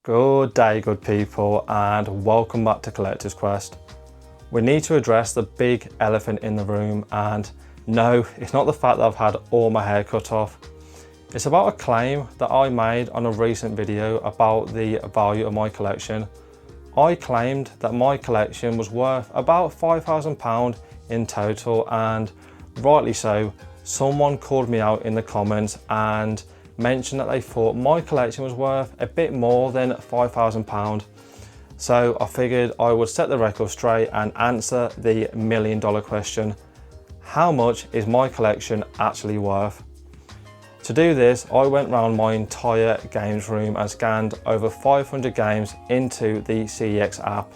Good day, good people, and welcome back to Collector's Quest. We need to address the big elephant in the room, and no, it's not the fact that I've had all my hair cut off. It's about a claim that I made on a recent video about the value of my collection. I claimed that my collection was worth about £5,000 in total, and rightly so, someone called me out in the comments and mentioned that they thought my collection was worth a bit more than £5,000. So I figured I would set the record straight and answer the million-dollar question: how much is my collection actually worth? To do this, I went around my entire games room and scanned over 500 games into the CEX app.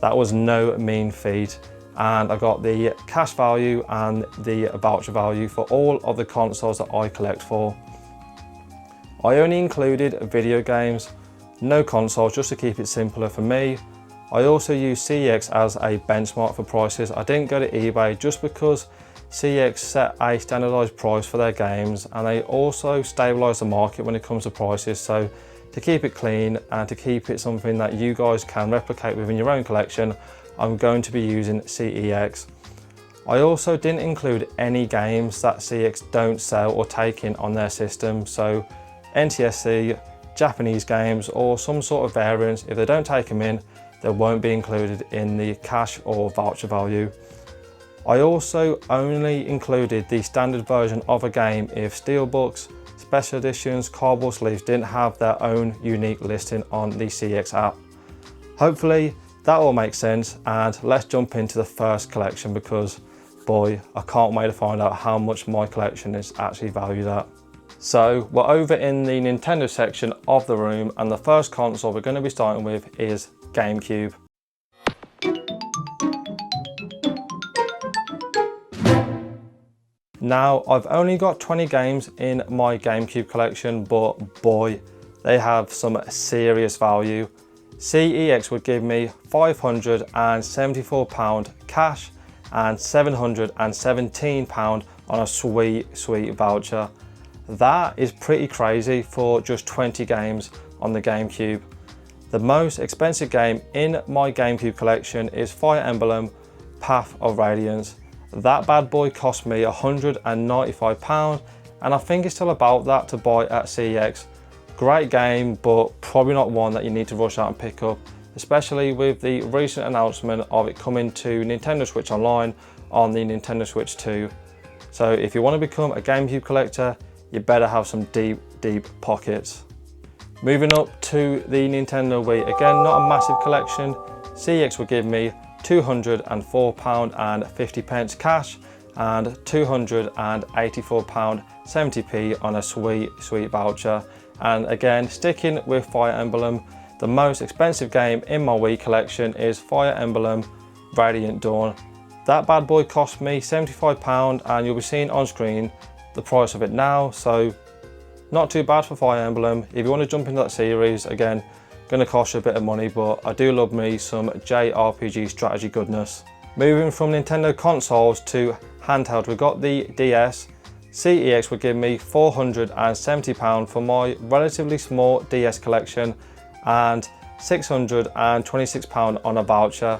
That was no mean feat, and I got the cash value and the voucher value for all of the consoles that I collect for. I only included video games, no consoles, just to keep it simpler for me. I also used CEX as a benchmark for prices. I didn't go to eBay just because CEX set a standardised price for their games, and they also stabilise the market when it comes to prices. So to keep it clean and to keep it something that you guys can replicate within your own collection, I'm going to be using CEX. I also didn't include any games that CEX don't sell or take in on their system. So NTSC, Japanese games, or some sort of variants, if they don't take them in, they won't be included in the cash or voucher value. I also only included the standard version of a game if steelbooks, special editions, cardboard sleeves didn't have their own unique listing on the CEX app. Hopefully that all makes sense, and let's jump into the first collection because boy, I can't wait to find out how much my collection is actually valued at. So we're over in the Nintendo section of the room, and the first console we're going to be starting with is GameCube. Now, I've only got 20 games in my GameCube collection, but boy, they have some serious value. CEX would give me £574 cash and £717 on a sweet voucher. That is pretty crazy for just 20 games on the GameCube. The most expensive game in my GameCube collection is Fire Emblem Path of Radiance. That bad boy cost me £195, and I think it's still about that to buy at CEX. Great game, but probably not one that you need to rush out and pick up, especially with the recent announcement of it coming to Nintendo Switch Online on the Nintendo Switch 2. So if you want to become a GameCube collector, you better have some deep pockets. Moving up to the Nintendo Wii, again, not a massive collection. CEX will give me £204.50 cash and £284.70 on a sweet voucher. And again, sticking with Fire Emblem, the most expensive game in my Wii collection is Fire Emblem Radiant Dawn. That bad boy cost me £75, and you'll be seeing on screen the price of it now, so not too bad for Fire Emblem. If you want to jump into that series, again, gonna cost you a bit of money, but I do love me some JRPG strategy goodness. Moving from Nintendo consoles to handheld, we've got the DS. CEX would give me £470 for my relatively small DS collection and £626 on a voucher.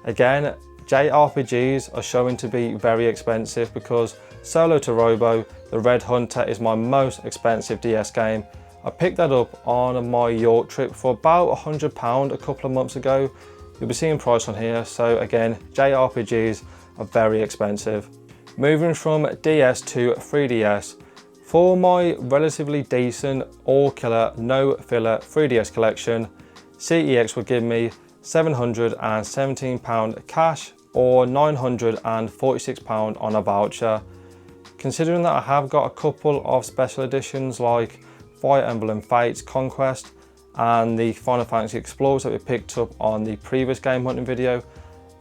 Again, JRPGs are showing to be very expensive because Solo to Robo, the Red Hunter, is my most expensive DS game. I picked that up on my York trip for about £100 a couple of months ago. You'll be seeing price on here, so again, JRPGs are very expensive. Moving from DS to 3DS, for my relatively decent, all-killer, no-filler 3DS collection, CEX would give me £717 cash or £946 on a voucher. Considering that I have got a couple of special editions like Fire Emblem Fates Conquest and the Final Fantasy Explorers that we picked up on the previous game hunting video,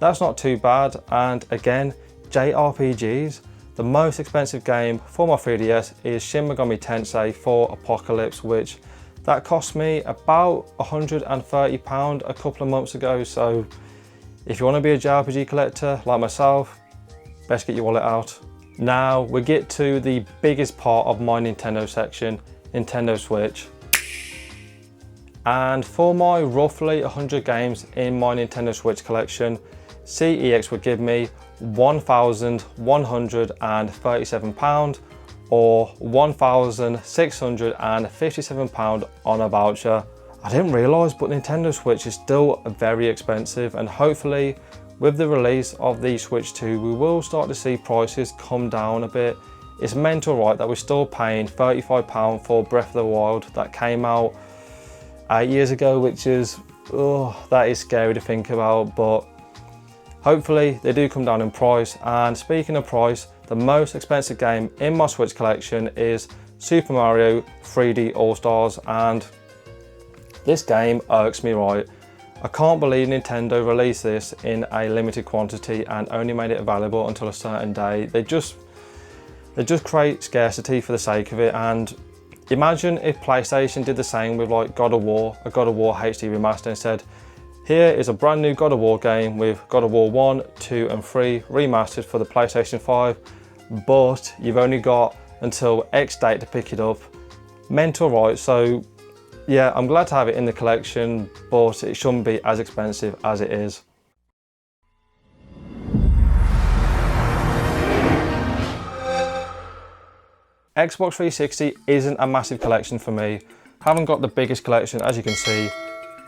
that's not too bad. And again, JRPGs, the most expensive game for my 3DS is Shin Megami Tensei 4 Apocalypse, which that cost me about £130 a couple of months ago. So if you want to be a JRPG collector like myself, best get your wallet out. Now we get to the biggest part of my Nintendo section, Nintendo Switch. And for my roughly 100 games in my Nintendo Switch collection, CEX would give me £1,137 or £1,657 on a voucher. I didn't realise, but Nintendo Switch is still very expensive, and hopefully with the release of the Switch 2 we will start to see prices come down a bit. It's mental, right, that we're still paying £35 for Breath of the Wild that came out 8 years ago, which is, that is scary to think about, but hopefully they do come down in price. And speaking of price, the most expensive game in my Switch collection is Super Mario 3D All-Stars, and this game irks me, right. I can't believe Nintendo released this in a limited quantity and only made it available until a certain day. They just create scarcity for the sake of it. And imagine if PlayStation did the same with like God of War, a God of War HD remaster, and said, here is a brand new God of War game with God of War 1, 2 and 3 remastered for the PlayStation 5, but you've only got until X date to pick it up. Mental, right? So yeah, I'm glad to have it in the collection, but it shouldn't be as expensive as it is. Xbox 360 isn't a massive collection for me. Haven't got the biggest collection, as you can see,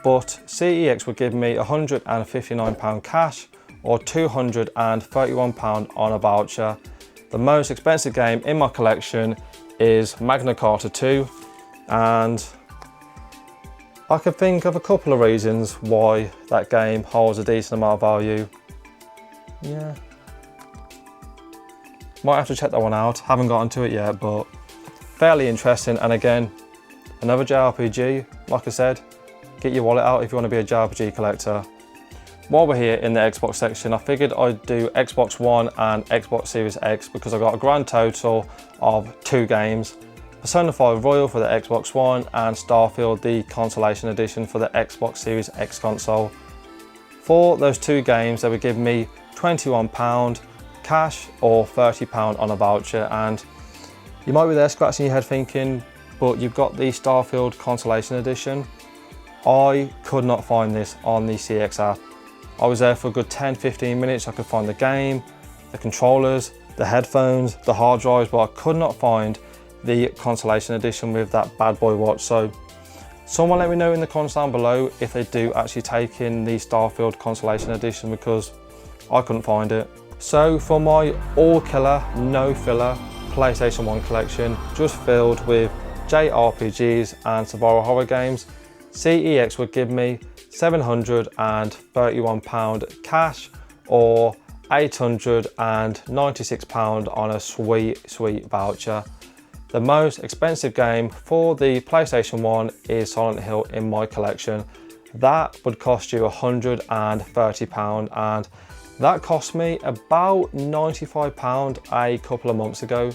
but CEX would give me £159 cash or £231 on a voucher. The most expensive game in my collection is Magna Carta 2, and I could think of a couple of reasons why that game holds a decent amount of value. Yeah, might have to check that one out, haven't gotten to it yet, but fairly interesting. And again, another JRPG, like I said, get your wallet out if you want to be a JRPG collector. While we're here in the Xbox section, I figured I'd do Xbox One and Xbox Series X because I got a grand total of 2 games. Persona 5 Royal for the Xbox One and Starfield, the Consolation Edition for the Xbox Series X console. For those 2 games, they would give me £21 cash or £30 on a voucher. And you might be there scratching your head thinking, but you've got the Starfield Consolation Edition. I could not find this on the CEX app. I was there for a good 10-15 minutes. I could find the game, the controllers, the headphones, the hard drives, but I could not find the Consolation Edition with that bad boy watch. So someone let me know in the comments down below if they do actually take in the Starfield Consolation Edition, because I couldn't find it. So for my all killer, no filler PlayStation 1 collection, just filled with JRPGs and survival horror games, CEX would give me £731 cash or £896 on a sweet voucher. The most expensive game for the PlayStation 1 is Silent Hill in my collection. That would cost you £130, and that cost me about £95 a couple of months ago.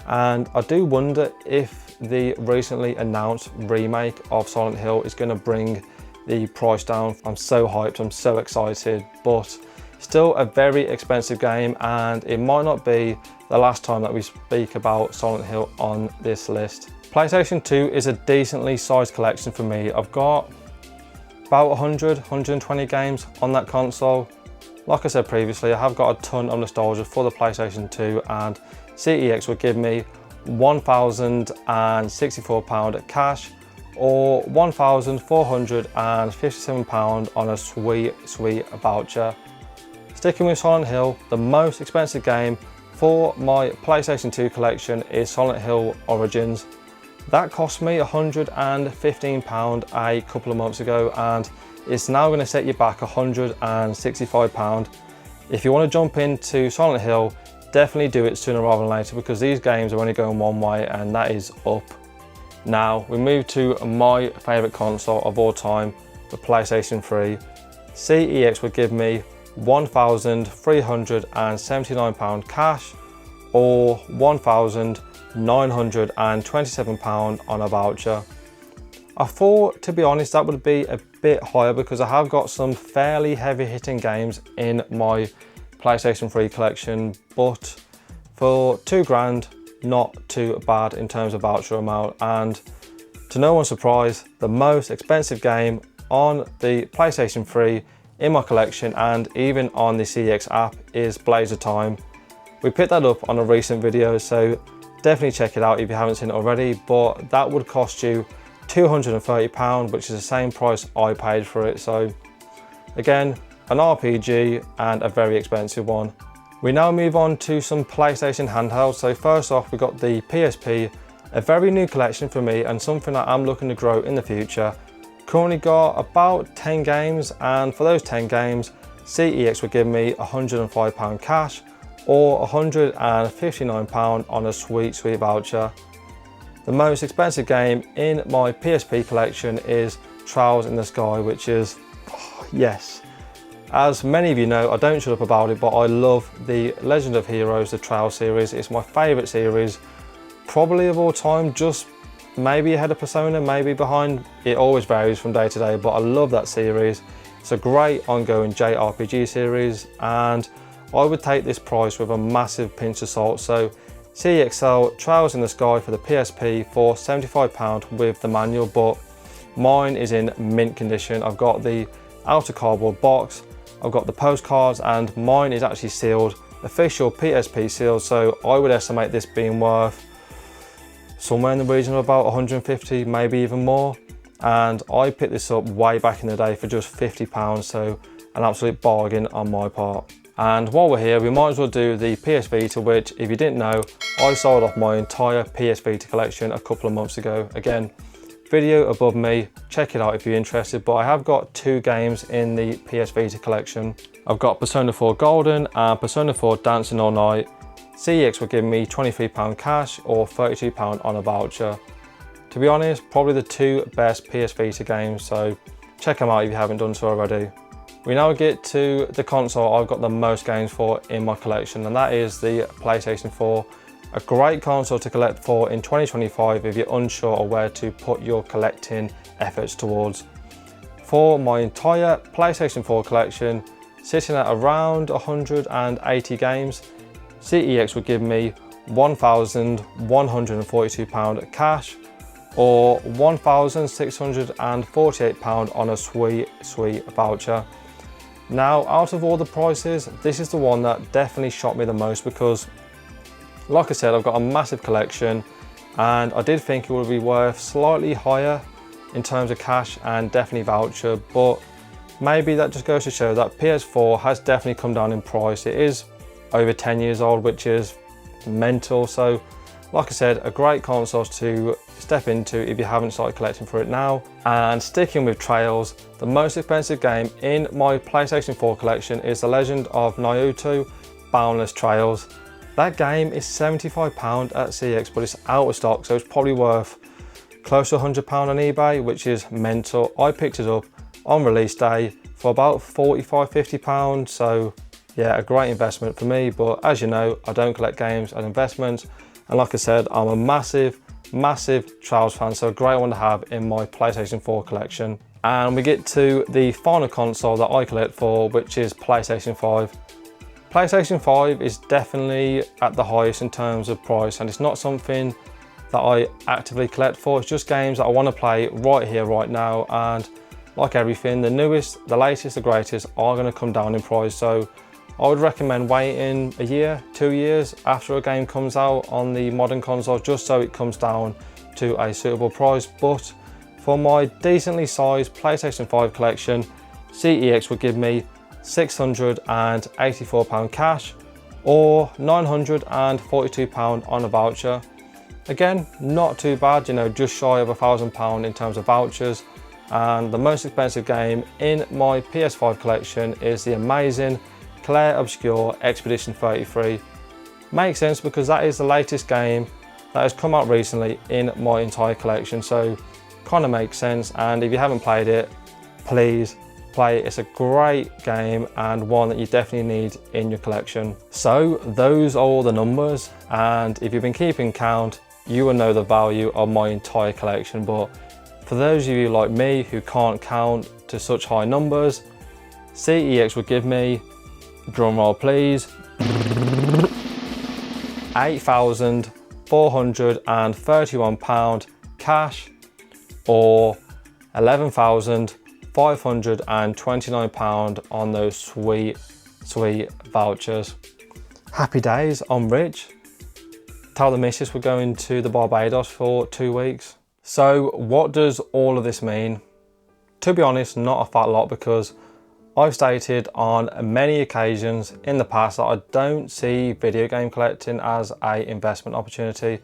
And I do wonder if the recently announced remake of Silent Hill is going to bring the price down. I'm so hyped, I'm so excited, but still a very expensive game, and it might not be the last time that we speak about Silent Hill on this list. PlayStation 2 is a decently sized collection for me. I've got about 120 games on that console. Like I said previously, I have got a ton of nostalgia for the PlayStation 2, and CEX would give me £1,064 cash or £1,457 on a sweet voucher. Sticking with Silent Hill, the most expensive game for my PlayStation 2 collection is Silent Hill Origins. That cost me £115 a couple of months ago, and it's now going to set you back £165. If you want to jump into Silent Hill, definitely do it sooner rather than later, because these games are only going one way, and that is up. Now we move to my favourite console of all time, the PlayStation 3. CEX would give me £1,379 cash or £1,927 on a voucher. I thought, to be honest, that would be a bit higher because I have got some fairly heavy hitting games in my PlayStation 3 collection, but for £2 grand, not too bad in terms of voucher amount. And To no one's surprise, the most expensive game on the PlayStation 3 in my collection and even on the CEX app is Blaze of Time. We picked that up on a recent video, so definitely check it out if you haven't seen it already, but that would cost you £230, which is the same price I paid for it. So again, an RPG and a very expensive one. We now move on to some PlayStation handhelds. So first off, we got the PSP, a very new collection for me and something that I'm looking to grow in the future. Currently got about 10 games, and for those 10 games, CEX would give me £105 cash or £159 on a sweet voucher. The most expensive game in my PSP collection is Trails in the Sky, which is, yes. As many of you know, I don't shut up about it, but I love the Legend of Heroes, the Trails series. It's my favourite series, probably of all time, just maybe ahead of Persona, maybe behind. It always varies from day to day, but I love that series. It's a great ongoing JRPG series, and I would take this price with a massive pinch of salt. So cexhaul Trails in the Sky for the PSP for £75 with the manual, but mine is in mint condition. I've got the outer cardboard box, I've got the postcards, and mine is actually sealed, official PSP sealed, so I would estimate this being worth somewhere in the region of about 150, maybe even more. And I picked this up way back in the day for just £50, so an absolute bargain on my part. And while we're here, we might as well do the PS Vita, which, if you didn't know, I sold off my entire PS Vita collection a couple of months ago. Again, video above me, check it out if you're interested, but I have got 2 games in the PS Vita collection. I've got Persona 4 Golden and Persona 4 Dancing All Night. CEX will give me £23 cash or £32 on a voucher. To be honest, probably the 2 best PS Vita games, so check them out if you haven't done so already. We now get to the console I've got the most games for in my collection, and that is the PlayStation 4. A great console to collect for in 2025 if you're unsure of where to put your collecting efforts towards. For my entire PlayStation 4 collection, sitting at around 180 games, CEX would give me £1,142 cash or £1,648 on a sweet voucher. Now, out of all the prices, this is the one that definitely shocked me the most because, like I said, I've got a massive collection and I did think it would be worth slightly higher in terms of cash and definitely voucher, but maybe that just goes to show that PS4 has definitely come down in price. It is over 10 years old, which is mental. So like I said, a great console to step into if you haven't started collecting for it now. And sticking with Trails, the most expensive game in my PlayStation 4 collection is The Legend of Naruto Boundless Trails. That game is £75 at CEX, but it's out of stock, so it's probably worth close to £100 on eBay, which is mental. I picked it up on release day for about £45–50, so yeah, a great investment for me. But as you know, I don't collect games as investments, and like I said, I'm a massive Trails fan, so a great one to have in my PlayStation 4 collection. And we get to the final console that I collect for, which is PlayStation 5. PlayStation 5 is definitely at the highest in terms of price, and it's not something that I actively collect for. It's just games that I want to play right here, right now, and like everything, the newest, the latest, the greatest are going to come down in price. So I would recommend waiting a year, 2 years after a game comes out on the modern consoles, just so it comes down to a suitable price. But for my decently sized PlayStation 5 collection, CEX would give me £684 cash or £942 on a voucher. Again, not too bad, you know, just shy of £1,000 in terms of vouchers. And the most expensive game in my PS5 collection is the amazing Clair Obscur Expedition 33. Makes sense because that is the latest game that has come out recently in my entire collection, so kind of makes sense. And if you haven't played it, please play it. It's a great game and one that you definitely need in your collection. So those are all the numbers, and if you've been keeping count, you will know the value of my entire collection. But for those of you like me who can't count to such high numbers, CEX would give me, drum roll please, £8,431 cash or £11,529 on those sweet vouchers. Happy days, I'm rich. Tell the missus we're going to the Barbados for 2 weeks. So what does all of this mean? To be honest, not a fat lot, because I've stated on many occasions in the past that I don't see video game collecting as an investment opportunity.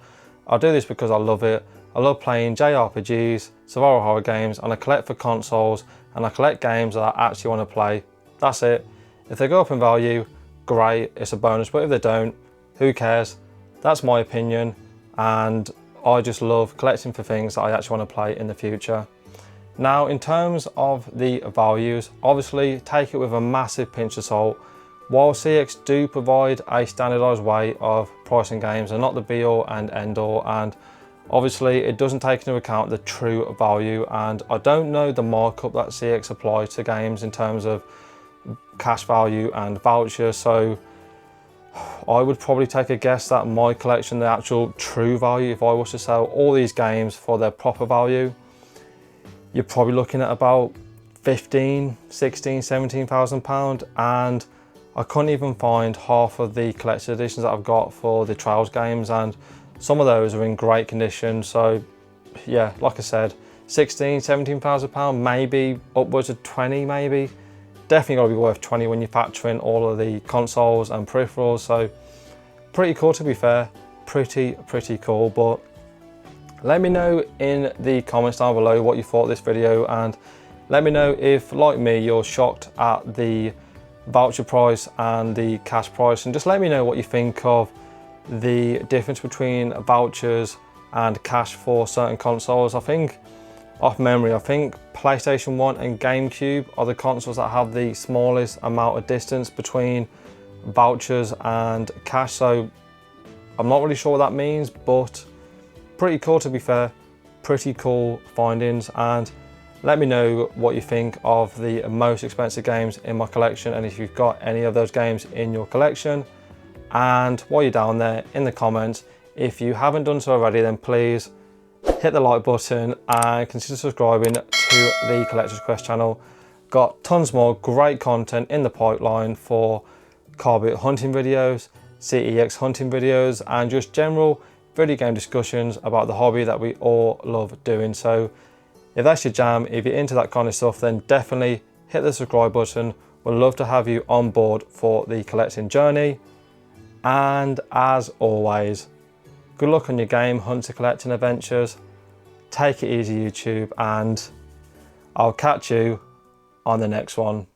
I do this because I love it. I love playing JRPGs, survival horror games, and I collect for consoles, and I collect games that I actually want to play. That's it. If they go up in value, great, it's a bonus, but if they don't, who cares? That's my opinion, and I just love collecting for things that I actually want to play in the future. Now, in terms of the values, obviously take it with a massive pinch of salt. While CEX do provide a standardised way of pricing games, and not the be all and end all, and obviously it doesn't take into account the true value, and I don't know the markup that CEX apply to games in terms of cash value and vouchers, so I would probably take a guess that my collection, the actual true value, if I was to sell all these games for their proper value, you're probably looking at about 15, 16, 17,000 pounds, and I couldn't even find half of the collector's editions that I've got for the Trials games, and some of those are in great condition. So yeah, like I said, 16, 17,000 pounds, maybe upwards of 20 maybe. Definitely gotta be worth 20 when you factor in all of the consoles and peripherals. So pretty cool, to be fair, pretty cool. But let me know in the comments down below what you thought of this video, and let me know if, like me, you're shocked at the voucher price and the cash price, and just let me know what you think of the difference between vouchers and cash for certain consoles. I think, off memory, I think PlayStation 1 and GameCube are the consoles that have the smallest amount of distance between vouchers and cash, so I'm not really sure what that means, but pretty cool, to be fair. Pretty cool findings, and let me know what you think of the most expensive games in my collection, and if you've got any of those games in your collection. And while you're down there in the comments, if you haven't done so already, then please hit the like button and consider subscribing to the Collector's Quest channel. Got tons more great content in the pipeline for carboot hunting videos, CEX hunting videos, and just general video game discussions about the hobby that we all love doing. So if that's your jam, if you're into that kind of stuff, then definitely hit the subscribe button. We'd love to have you on board for the collecting journey. And as always, good luck on your game hunter collecting adventures. Take it easy, YouTube, and I'll catch you on the next one.